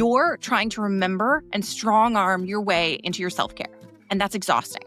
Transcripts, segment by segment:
you're trying to remember and strong arm your way into your self-care. And that's exhausting.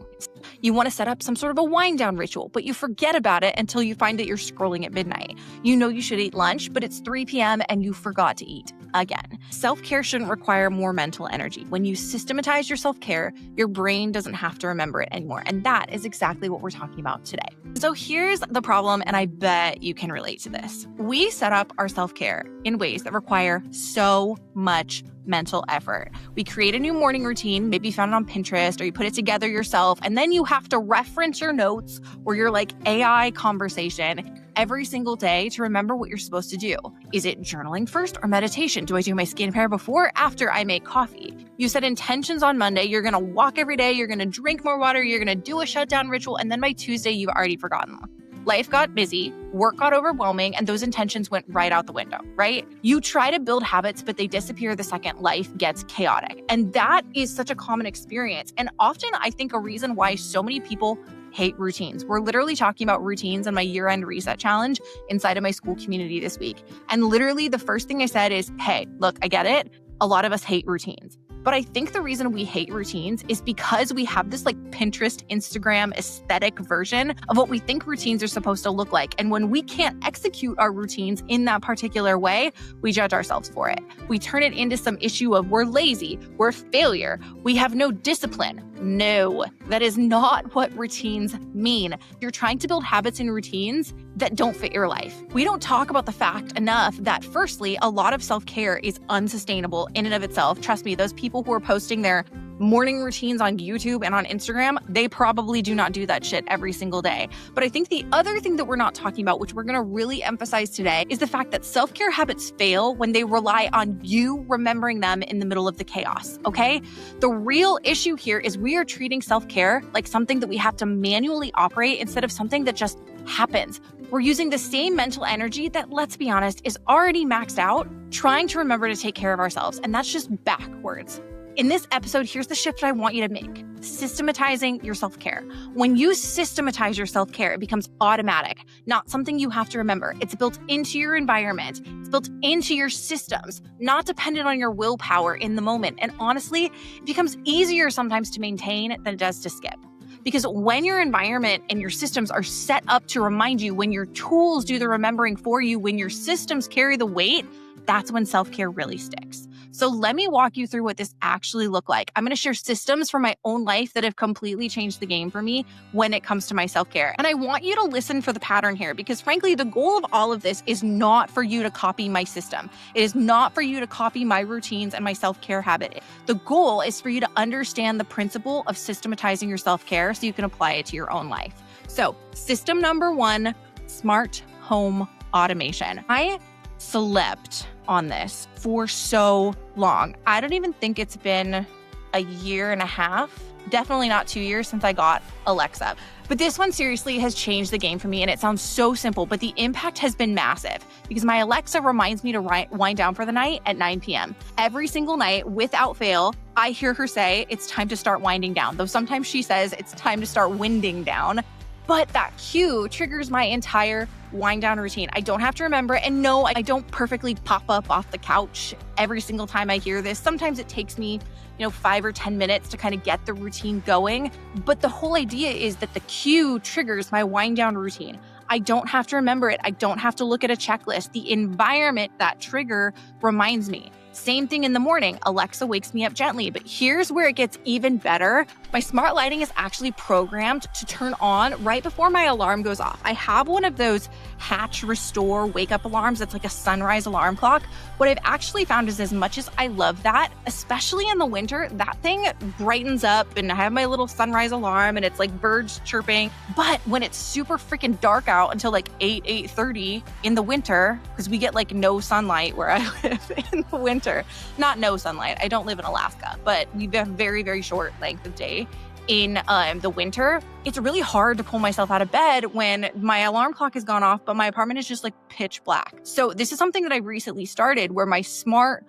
You want to set up some sort of a wind down ritual, but you forget about it until you find that you're scrolling at midnight. You know you should eat lunch, but it's 3 p.m. and you forgot to eat again. Self-care shouldn't require more mental energy. When you systematize your self-care, your brain doesn't have to remember it anymore. And that is exactly what we're talking about today. So here's the problem, and I bet you can relate to this. We set up our self-care in ways that require so much mental effort. We create a new morning routine, maybe you found it on Pinterest, or you put it together yourself, and then you have to reference your notes or your AI conversation every single day to remember what you're supposed to do. Is it journaling first or meditation? Do I do my skincare before or after I make coffee? You set intentions on Monday. You're going to walk every day. You're going to drink more water. You're going to do a shutdown ritual. And then by Tuesday, you've already forgotten them. Life got busy, work got overwhelming, and those intentions went right out the window, right? You try to build habits, but they disappear the second life gets chaotic. And that is such a common experience. And often I think a reason why so many people hate routines. We're literally talking about routines on my year-end reset challenge inside of my school community this week. And literally the first thing I said is, hey, look, I get it. A lot of us hate routines. But I think the reason we hate routines is because we have this Pinterest, Instagram aesthetic version of what we think routines are supposed to look like. And when we can't execute our routines in that particular way, we judge ourselves for it. We turn it into some issue of we're lazy, we're a failure, we have no discipline. No, that is not what routines mean. You're trying to build habits and routines that don't fit your life. We don't talk about the fact enough that firstly, a lot of self-care is unsustainable in and of itself. Trust me, those people who are posting their morning routines on YouTube and on Instagram, they probably do not do that shit every single day. But I think the other thing that we're not talking about, which we're going to really emphasize today, is the fact that self-care habits fail when they rely on you remembering them in the middle of the chaos, okay? The real issue here is we are treating self-care like something that we have to manually operate instead of something that just happens. We're using the same mental energy that, let's be honest, is already maxed out, trying to remember to take care of ourselves. And that's just backwards. In this episode, here's the shift I want you to make. Systematizing your self-care. When you systematize your self-care, it becomes automatic, not something you have to remember. It's built into your environment. It's built into your systems, not dependent on your willpower in the moment. And honestly, it becomes easier sometimes to maintain than it does to skip. Because when your environment and your systems are set up to remind you, when your tools do the remembering for you, when your systems carry the weight, that's when self-care really sticks. So let me walk you through what this actually looked like. I'm going to share systems from my own life that have completely changed the game for me when it comes to my self-care. And I want you to listen for the pattern here because frankly, the goal of all of this is not for you to copy my system. It is not for you to copy my routines and my self-care habit. The goal is for you to understand the principle of systematizing your self-care so you can apply it to your own life. So system number 1, smart home automation. I slept on this for so long. I don't even think it's been a year and a half, definitely not 2 years since I got Alexa. But this one seriously has changed the game for me, and it sounds so simple, but the impact has been massive because my Alexa reminds me to wind down for the night at 9 p.m. Every single night, without fail, I hear her say it's time to start winding down, though sometimes she says it's time to start winding down. But that cue triggers my entire wind down routine. I don't have to remember. And no, I don't perfectly pop up off the couch every single time I hear this. Sometimes it takes me, 5 or 10 minutes to kind of get the routine going. But the whole idea is that the cue triggers my wind down routine. I don't have to remember it. I don't have to look at a checklist. The environment that trigger reminds me. Same thing in the morning. Alexa wakes me up gently, but here's where it gets even better. My smart lighting is actually programmed to turn on right before my alarm goes off. I have one of those Hatch Restore wake up alarms that's like a sunrise alarm clock. What I've actually found is as much as I love that, especially in the winter, that thing brightens up and I have my little sunrise alarm and it's like birds chirping. But when it's super freaking dark out until 8:30 in the winter, because we get no sunlight where I live in the winter, not no sunlight. I don't live in Alaska, but we have very, very short length of day in the winter. It's really hard to pull myself out of bed when my alarm clock has gone off, but my apartment is just pitch black. So this is something that I recently started where my smart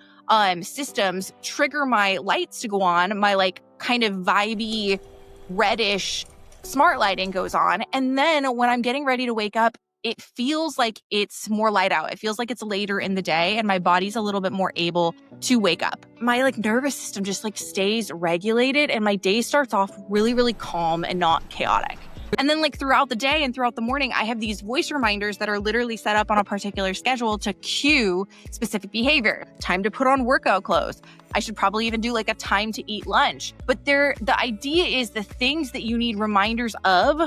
systems trigger my lights to go on. My kind of vibey reddish smart lighting goes on. And then when I'm getting ready to wake up, it feels like it's more light out. It feels like it's later in the day and my body's a little bit more able to wake up. My nervous system just stays regulated and my day starts off really, really calm and not chaotic. And then throughout the day and throughout the morning, I have these voice reminders that are literally set up on a particular schedule to cue specific behavior. Time to put on workout clothes. I should probably even do a time to eat lunch. But the idea is the things that you need reminders of,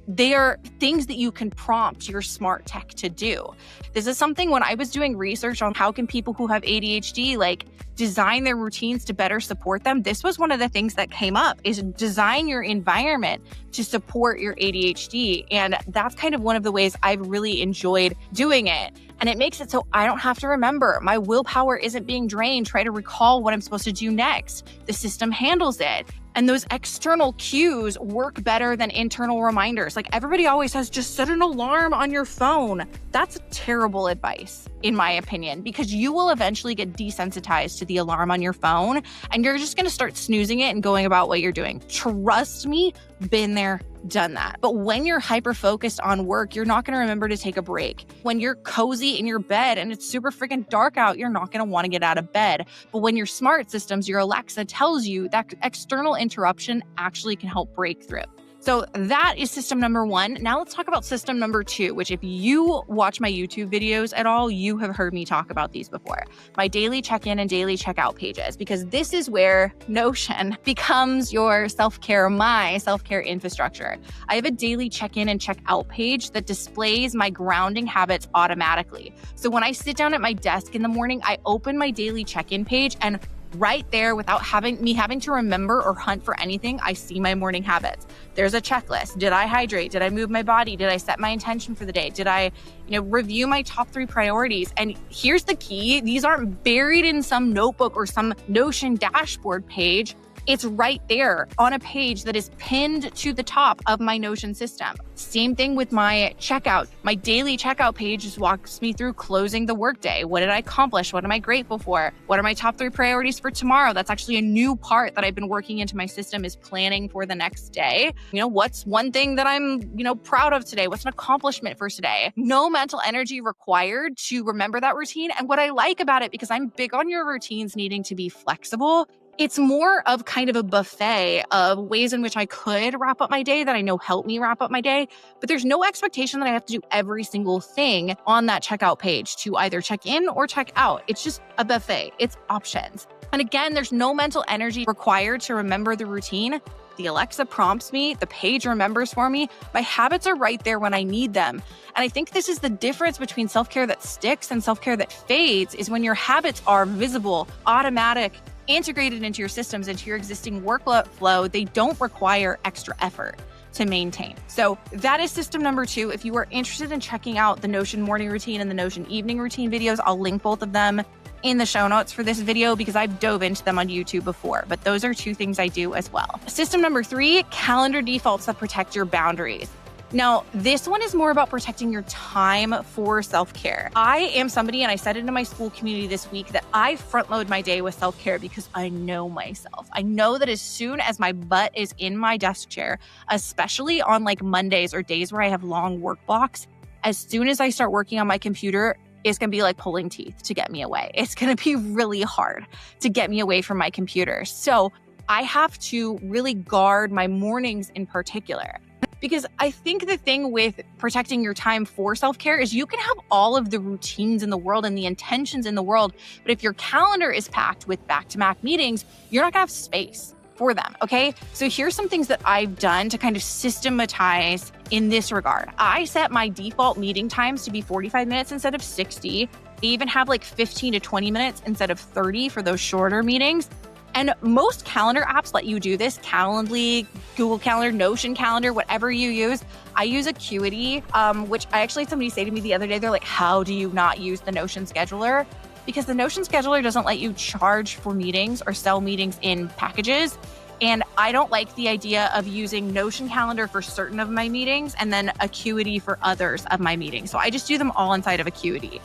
they are things that you can prompt your smart tech to do. This is something when I was doing research on how can people who have ADHD design their routines to better support them. This was one of the things that came up is design your environment to support your ADHD. And that's kind of one of the ways I've really enjoyed doing it. And it makes it so I don't have to remember. My willpower isn't being drained, try to recall what I'm supposed to do next. The system handles it. And those external cues work better than internal reminders. Everybody always says, just set an alarm on your phone. That's terrible advice, in my opinion, because you will eventually get desensitized to the alarm on your phone and you're just going to start snoozing it and going about what you're doing. Trust me, been there, done that. But when you're hyper-focused on work, you're not going to remember to take a break. When you're cozy in your bed and it's super freaking dark out, you're not going to want to get out of bed. But when your smart systems, your Alexa tells you that external interruption actually can help break through. So that is system number one. Now let's talk about system number two, which if you watch my YouTube videos at all, you have heard me talk about these before. My daily check-in and daily check-out pages, because this is where Notion becomes your self-care, my self-care infrastructure. I have a daily check-in and check-out page that displays my grounding habits automatically. So when I sit down at my desk in the morning, I open my daily check-in page and right there, without having to remember or hunt for anything, I see my morning habits. There's a checklist. Did I hydrate? Did I move my body? Did I set my intention for the day? Did I, review my top 3 priorities? And here's the key. These aren't buried in some notebook or some Notion dashboard page. It's right there on a page that is pinned to the top of my Notion system. Same thing with my checkout. My daily checkout page just walks me through closing the workday. What did I accomplish? What am I grateful for? What are my top 3 priorities for tomorrow? That's actually a new part that I've been working into my system is planning for the next day. What's one thing that I'm, proud of today? What's an accomplishment for today? No mental energy required to remember that routine. And what I like about it, because I'm big on your routines needing to be flexible, it's more of kind of a buffet of ways in which I could wrap up my day that I know help me wrap up my day. But there's no expectation that I have to do every single thing on that checkout page to either check in or check out. It's just a buffet. It's options. And again, there's no mental energy required to remember the routine. The Alexa prompts me, the page remembers for me. My habits are right there when I need them. And I think this is the difference between self-care that sticks and self-care that fades, is when your habits are visible, automatic, integrated into your systems, into your existing workflow. They don't require extra effort to maintain. So that is system number 2. If you are interested in checking out the Notion morning routine and the Notion evening routine videos, I'll link both of them in the show notes for this video because I've dove into them on YouTube before, but those are 2 things I do as well. System number 3, calendar defaults that protect your boundaries. Now, this one is more about protecting your time for self-care. I am somebody, and I said it in my school community this week, that I front load my day with self-care because I know myself. I know that as soon as my butt is in my desk chair, especially on Mondays or days where I have long work blocks, as soon as I start working on my computer, it's going to be like pulling teeth to get me away. It's going to be really hard to get me away from my computer. So I have to really guard my mornings in particular. Because I think the thing with protecting your time for self-care is you can have all of the routines in the world and the intentions in the world, but if your calendar is packed with back-to-back meetings, you're not gonna have space for them, okay? So here's some things that I've done to kind of systematize in this regard. I set my default meeting times to be 45 minutes instead of 60. I even have 15 to 20 minutes instead of 30 for those shorter meetings. And most calendar apps let you do this. Calendly, Google Calendar, Notion Calendar, whatever you use. I use Acuity, which I actually had somebody say to me the other day, they're like, how do you not use the Notion Scheduler? Because the Notion Scheduler doesn't let you charge for meetings or sell meetings in packages. And I don't like the idea of using Notion Calendar for certain of my meetings and then Acuity for others of my meetings. So I just do them all inside of Acuity.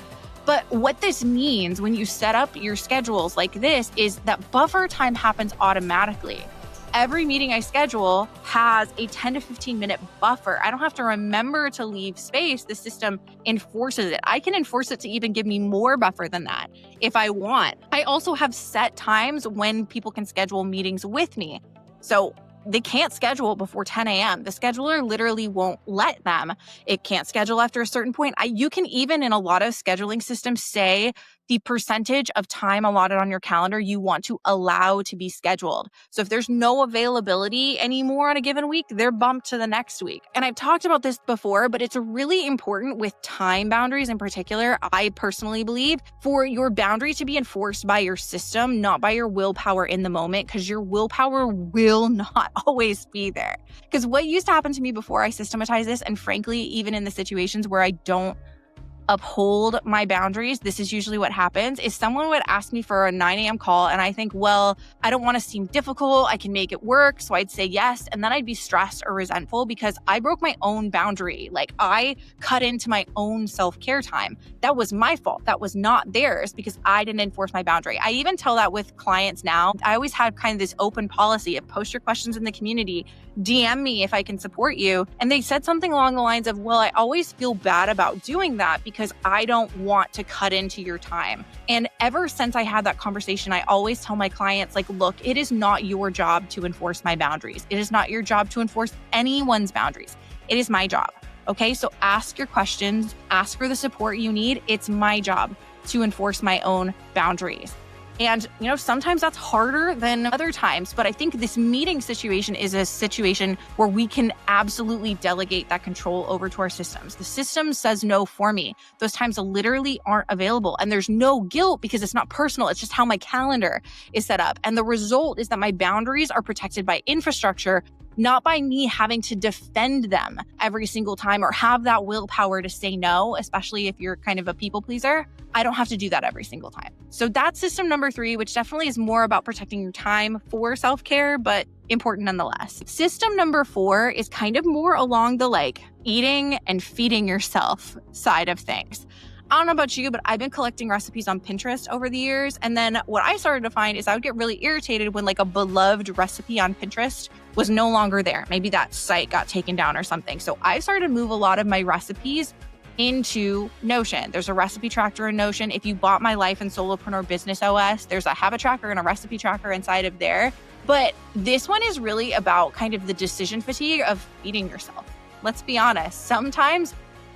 But what this means when you set up your schedules like this is that buffer time happens automatically. every meeting I schedule has a 10 to 15 minute buffer. I don't have to remember to leave space. The system enforces it. I can enforce it to even give me more buffer than that if I want. I also have set times when people can schedule meetings with me. So they can't schedule before 10 a.m. The scheduler literally won't let them. It can't schedule after a certain point. You can even, in a lot of scheduling systems, say the percentage of time allotted on your calendar you want to allow to be scheduled. So if there's no availability anymore on a given week, they're bumped to the next week. And I've talked about this before, but it's really important with time boundaries in particular, I personally believe, for your boundary to be enforced by your system, not by your willpower in the moment, because your willpower will not always be there. Because what used to happen to me before I systematize this, and frankly, even in the situations where I don't uphold my boundaries, this is usually what happens, is someone would ask me for a 9 a.m. call and I think, well, I don't want to seem difficult. I can make it work. So I'd say yes. And then I'd be stressed or resentful because I broke my own boundary. Like I cut into my own self-care time. That was my fault. That was not theirs because I didn't enforce my boundary. I even tell that with clients now. I always had kind of this open policy of post your questions in the community, DM me if I can support you. And they said something along the lines of, well, I always feel bad about doing that because I don't want to cut into your time. And ever since I had that conversation, I always tell my clients, like, look, it is not your job to enforce my boundaries. It is not your job to enforce anyone's boundaries. It is my job. Okay, so ask your questions, ask for the support you need. It's my job to enforce my own boundaries. And, sometimes that's harder than other times. But I think this meeting situation is a situation where we can absolutely delegate that control over to our systems. The system says no for me. Those times literally aren't available. And there's no guilt because it's not personal. It's just how my calendar is set up. And the result is that my boundaries are protected by infrastructure, not by me having to defend them every single time or have that willpower to say no, especially if you're kind of a people pleaser. I don't have to do that every single time. So that's system number 3, which definitely is more about protecting your time for self-care, but important nonetheless. System number 4 is kind of more along the eating and feeding yourself side of things. I don't know about you, but I've been collecting recipes on Pinterest over the years. And then what I started to find is I would get really irritated when a beloved recipe on Pinterest was no longer there. Maybe that site got taken down or something. So I started to move a lot of my recipes into Notion. There's a recipe tracker in Notion. If you bought my Life and Solopreneur Business OS, there's a habit tracker and a recipe tracker inside of there. But this one is really about kind of the decision fatigue of feeding yourself. Let's be honest. Sometimes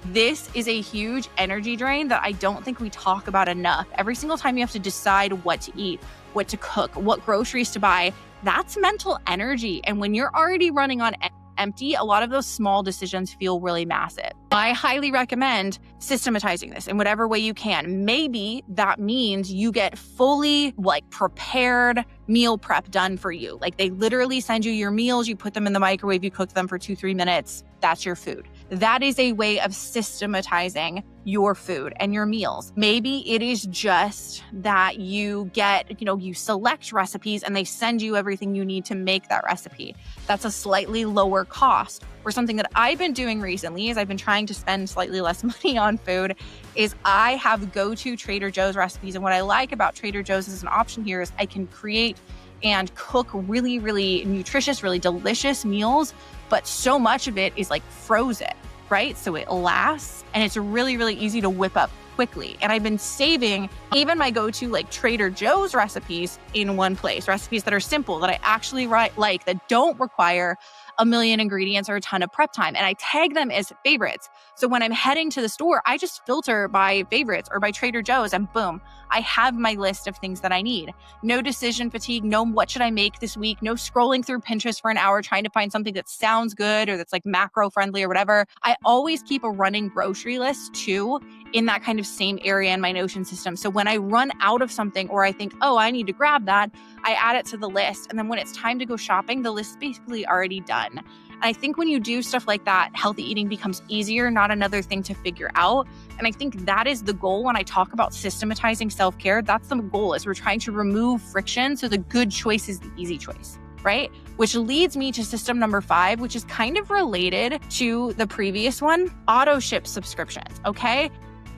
this is a huge energy drain that I don't think we talk about enough. Every single time you have to decide what to eat, what to cook, what groceries to buy, that's mental energy. And when you're already running on empty, a lot of those small decisions feel really massive. I highly recommend systematizing this in whatever way you can. Maybe that means you get fully prepared meal prep done for you. They literally send you your meals, you put them in the microwave, you cook them for 2-3 minutes. That's your food. That is a way of systematizing your food and your meals. Maybe it is just that you get, you select recipes and they send you everything you need to make that recipe. That's a slightly lower cost. Or something that I've been doing recently is I've been trying to spend slightly less money on food is I have go-to Trader Joe's recipes. And what I like about Trader Joe's as an option here is I can create and cook really, really nutritious, really delicious meals, but so much of it is frozen, right? So it lasts and it's really, really easy to whip up quickly. And I've been saving even my go-to Trader Joe's recipes in one place, recipes that are simple, that I actually like, that don't require a million ingredients or a ton of prep time. And I tag them as favorites. So when I'm heading to the store, I just filter by favorites or by Trader Joe's and boom, I have my list of things that I need. No decision fatigue, no what should I make this week, no scrolling through Pinterest for an hour trying to find something that sounds good or that's macro friendly or whatever. I always keep a running grocery list too in that kind of same area in my Notion system. So when I run out of something or I think, oh, I need to grab that, I add it to the list. And then when it's time to go shopping, the list's basically already done. And I think when you do stuff like that, healthy eating becomes easier, not another thing to figure out. And I think that is the goal when I talk about systematizing self-care. That's the goal, is we're trying to remove friction so the good choice is the easy choice, right? Which leads me to system number 5, which is kind of related to the previous one, auto ship subscriptions, okay?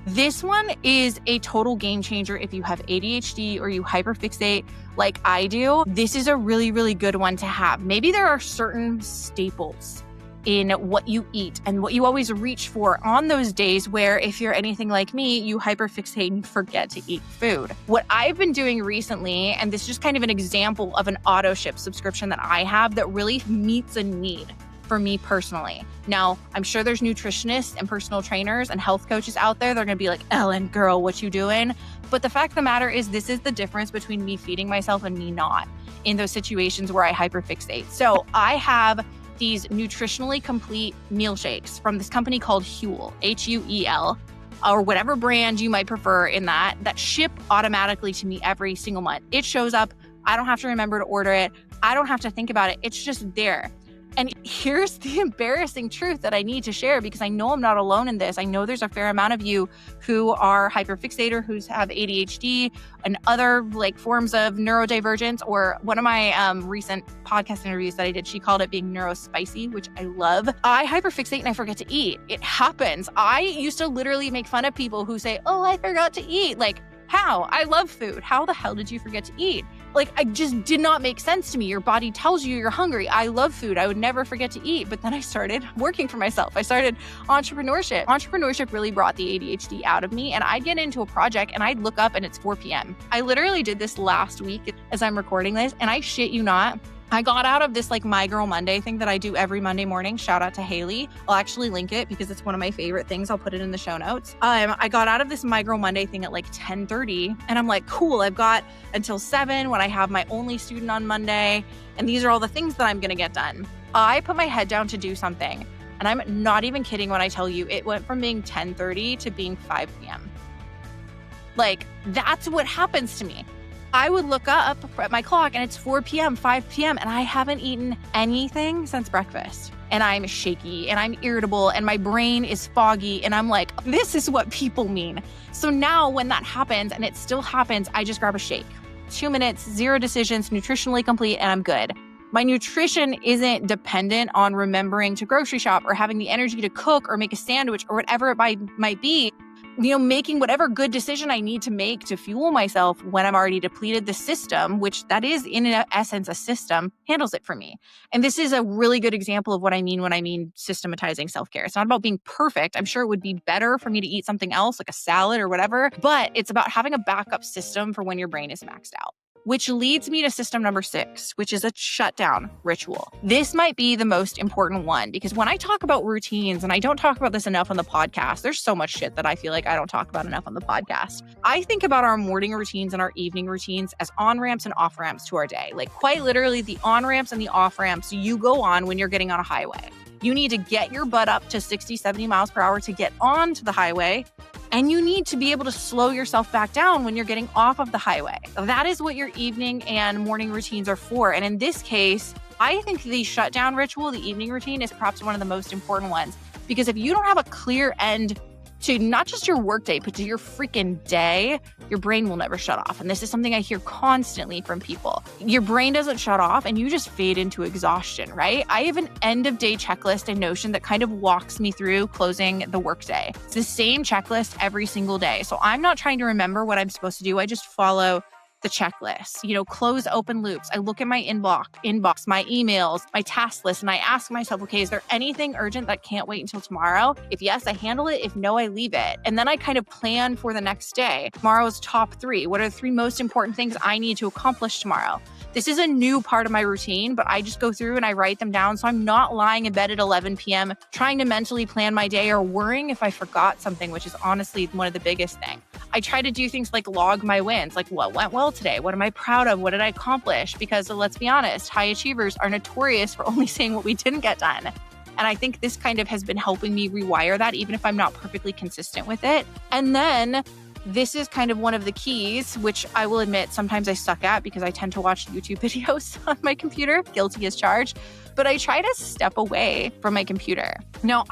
This one is a total game changer if you have ADHD or you hyperfixate like I do. This is a really, really good one to have. Maybe there are certain staples in what you eat and what you always reach for on those days where, if you're anything like me, you hyperfixate and forget to eat food. What I've been doing recently, and this is just kind of an example of an auto ship subscription that I have that really meets a need for me personally. Now, I'm sure there's nutritionists and personal trainers and health coaches out there. They're going to be like, Ellen, girl, what you doing? But the fact of the matter is, this is the difference between me feeding myself and me not in those situations where I hyperfixate. So I have these nutritionally complete meal shakes from this company called Huel, Huel, or whatever brand you might prefer in that ship automatically to me every single month. It shows up. I don't have to remember to order it. I don't have to think about it. It's just there. And here's the embarrassing truth that I need to share, because I know I'm not alone in this. I know there's a fair amount of you who are hyperfixator, who have ADHD and other like forms of neurodivergence. Or one of my recent podcast interviews that I did, she called it being neurospicy, which I love. I hyperfixate and I forget to eat. It happens. I used to literally make fun of people who say, oh, I forgot to eat. Like, how? I love food. How the hell did you forget to eat? Like, it just did not make sense to me. Your body tells you you're hungry. I love food. I would never forget to eat. But then I started working for myself. I started entrepreneurship. Entrepreneurship really brought the ADHD out of me. And I'd get into a project and I'd look up and it's 4 p.m. I literally did this last week as I'm recording this. And I shit you not, I got out of this like My Girl Monday thing that I do every Monday morning. Shout out to Haley. I'll actually link it because it's one of my favorite things. I'll put it in the show notes. I got out of this My Girl Monday thing at like 10:30 and I'm like, cool, I've got until 7 when I have my only student on Monday. And these are all the things that I'm going to get done. I put my head down to do something. And I'm not even kidding when I tell you it went from being 10:30 to being 5 p.m. Like, that's what happens to me. I would look up at my clock and it's 4 p.m., 5 p.m., and I haven't eaten anything since breakfast. And I'm shaky and I'm irritable and my brain is foggy. And I'm like, this is what people mean. So now when that happens, and it still happens, I just grab a shake. 2 minutes, 0 decisions, nutritionally complete, and I'm good. My nutrition isn't dependent on remembering to grocery shop or having the energy to cook or make a sandwich or whatever it might be. You know, making whatever good decision I need to make to fuel myself when I'm already depleted. The system, which that is in essence a system, handles it for me. And this is a really good example of what I mean when I mean systematizing self-care. It's not about being perfect. I'm sure it would be better for me to eat something else like a salad or whatever, but it's about having a backup system for when your brain is maxed out. Which leads me to system number 6, which is a shutdown ritual. This might be the most important one because when I talk about routines, and I don't talk about this enough on the podcast, there's so much shit that I feel like I don't talk about enough on the podcast. I think about our morning routines and our evening routines as on-ramps and off-ramps to our day. Like quite literally the on-ramps and the off-ramps you go on when you're getting on a highway. You need to get your butt up to 60, 70 miles per hour to get onto the highway. And you need to be able to slow yourself back down when you're getting off of the highway. That is what your evening and morning routines are for. And in this case, I think the shutdown ritual, the evening routine, is perhaps one of the most important ones. Because if you don't have a clear end to not just your workday, but to your freaking day, your brain will never shut off. And this is something I hear constantly from people. Your brain doesn't shut off and you just fade into exhaustion, right? I have an end of day checklist in Notion that kind of walks me through closing the workday. It's the same checklist every single day. So I'm not trying to remember what I'm supposed to do. I just follow the checklist, close open loops. I look at my inbox, my emails, my task list, and I ask myself, okay, is there anything urgent that can't wait until tomorrow? If yes, I handle it. If no, I leave it. And then I kind of plan for the next day. Tomorrow's top 3. What are the 3 most important things I need to accomplish tomorrow? This is a new part of my routine, but I just go through and I write them down. So I'm not lying in bed at 11 p.m. trying to mentally plan my day or worrying if I forgot something, which is honestly one of the biggest things. I try to do things like log my wins, like what went well today? What am I proud of? What did I accomplish? Because let's be honest, high achievers are notorious for only saying what we didn't get done. And I think this kind of has been helping me rewire that, even if I'm not perfectly consistent with it. And then this is kind of one of the keys, which I will admit sometimes I suck at because I tend to watch YouTube videos on my computer, guilty as charged, but I try to step away from my computer. Now,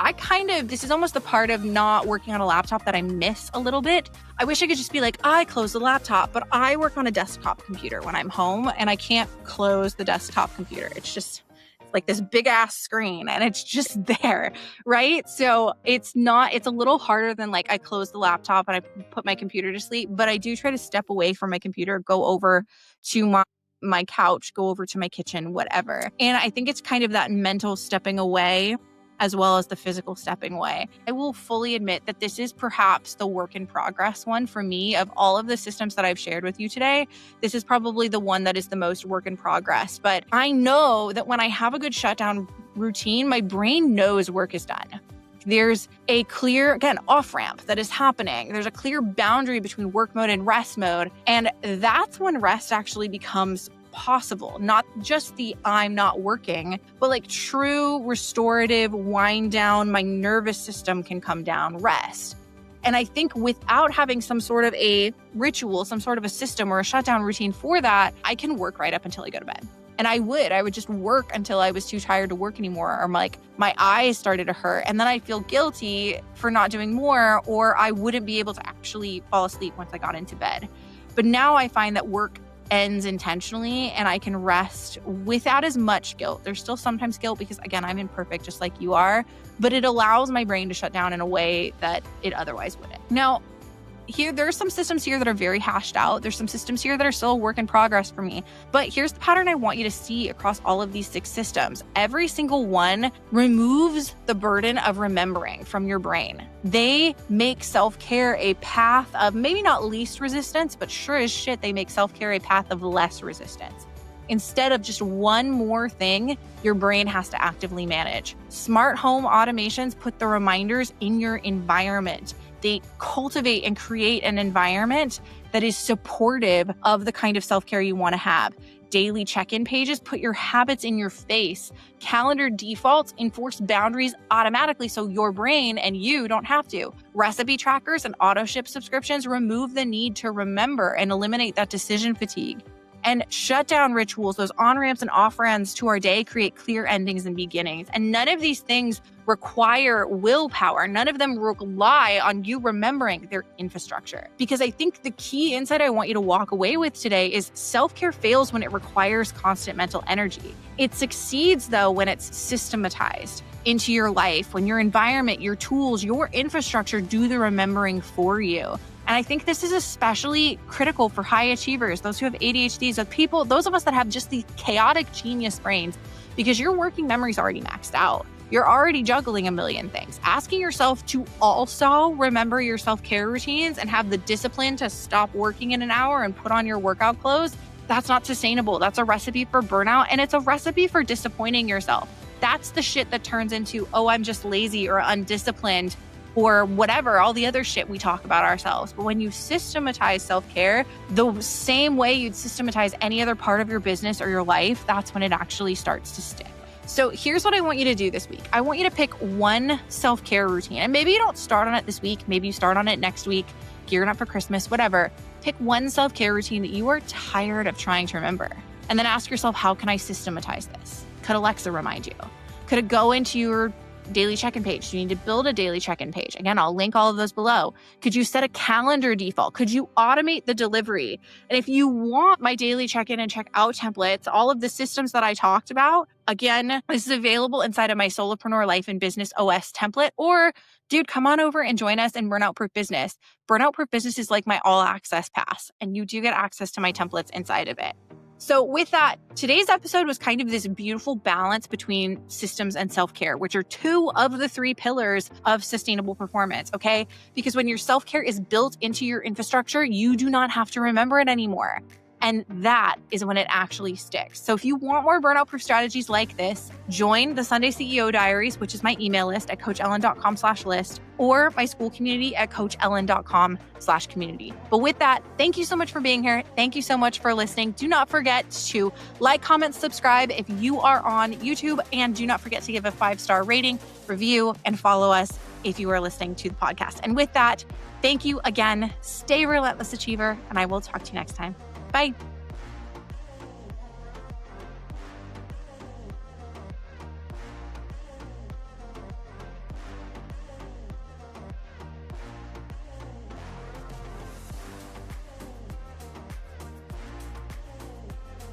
this is almost the part of not working on a laptop that I miss a little bit. I wish I could just be like, I close the laptop, but I work on a desktop computer when I'm home and I can't close the desktop computer. It's like this big ass screen and it's just there, right? So it's a little harder than like I close the laptop and I put my computer to sleep, but I do try to step away from my computer, go over to my couch, go over to my kitchen, whatever. And I think it's kind of that mental stepping away as well as the physical stepping away. I will fully admit that this is perhaps the work in progress one for me. Of all of the systems that I've shared with you today, this is probably the one that is the most work in progress. But I know that when I have a good shutdown routine, my brain knows work is done. There's a clear, again, off-ramp that is happening. There's a clear boundary between work mode and rest mode. And that's when rest actually becomes possible. Not just the I'm not working, but like true restorative wind down, my nervous system can come down, rest. And I think without having some sort of a ritual, some sort of a system or a shutdown routine for that, I can work right up until I go to bed. And I would just work until I was too tired to work anymore, or like my eyes started to hurt. And then I'd feel guilty for not doing more, or I wouldn't be able to actually fall asleep once I got into bed. But now I find that work ends intentionally and I can rest without as much guilt. There's still sometimes guilt because, again, I'm imperfect just like you are, but it allows my brain to shut down in a way that it otherwise wouldn't. Now, there's some systems here that are very hashed out. There's some systems here that are still a work in progress for me. But here's the pattern I want you to see across all of these 6 systems. Every single one removes the burden of remembering from your brain. They make self-care a path of maybe not least resistance, but sure as shit, they make self-care a path of less resistance. Instead of just one more thing your brain has to actively manage. Smart home automations put the reminders in your environment. They cultivate and create an environment that is supportive of the kind of self-care you want to have. Daily check-in pages put your habits in your face. Calendar defaults enforce boundaries automatically so your brain and you don't have to. Recipe trackers and auto-ship subscriptions remove the need to remember and eliminate that decision fatigue. And shutdown rituals, those on-ramps and off-ramps to our day, create clear endings and beginnings. And none of these things require willpower. None of them rely on you remembering their infrastructure. Because I think the key insight I want you to walk away with today is self-care fails when it requires constant mental energy. It succeeds, though, when it's systematized into your life, when your environment, your tools, your infrastructure do the remembering for you. And I think this is especially critical for high achievers, those who have ADHDs, those of us that have just these chaotic genius brains, because your working memory is already maxed out. You're already juggling a million things. Asking yourself to also remember your self-care routines and have the discipline to stop working in an hour and put on your workout clothes, that's not sustainable. That's a recipe for burnout, and it's a recipe for disappointing yourself. That's the shit that turns into, oh, I'm just lazy or undisciplined, or whatever, all the other shit we talk about ourselves. But when you systematize self-care, the same way you'd systematize any other part of your business or your life, that's when it actually starts to stick. So here's what I want you to do this week. I want you to pick one self-care routine. And maybe you don't start on it this week. Maybe you start on it next week, gearing up for Christmas, whatever. Pick one self-care routine that you are tired of trying to remember. And then ask yourself, how can I systematize this? Could Alexa remind you? Could it go into your daily check-in page? Do you need to build a daily check-in page? Again, I'll link all of those below. Could you set a calendar default? Could you automate the delivery? And if you want my daily check-in and check-out templates, all of the systems that I talked about, again, this is available inside of my Solopreneur Life and Business OS template. Or, dude, come on over and join us in Burnout-Proof Business. Burnout-Proof Business is like my all-access pass, and you do get access to my templates inside of it. So with that, today's episode was kind of this beautiful balance between systems and self-care, which are 2 of the 3 pillars of sustainable performance, okay? Because when your self-care is built into your infrastructure, you do not have to remember it anymore. And that is when it actually sticks. So if you want more burnout-proof strategies like this, join the Sunday CEO Diaries, which is my email list at coachellen.com/list, or my school community at coachellen.com/community. But with that, thank you so much for being here. Thank you so much for listening. Do not forget to like, comment, subscribe if you are on YouTube, and do not forget to give a 5-star rating, review, and follow us if you are listening to the podcast. And with that, thank you again. Stay relentless, achiever, and I will talk to you next time. Bye.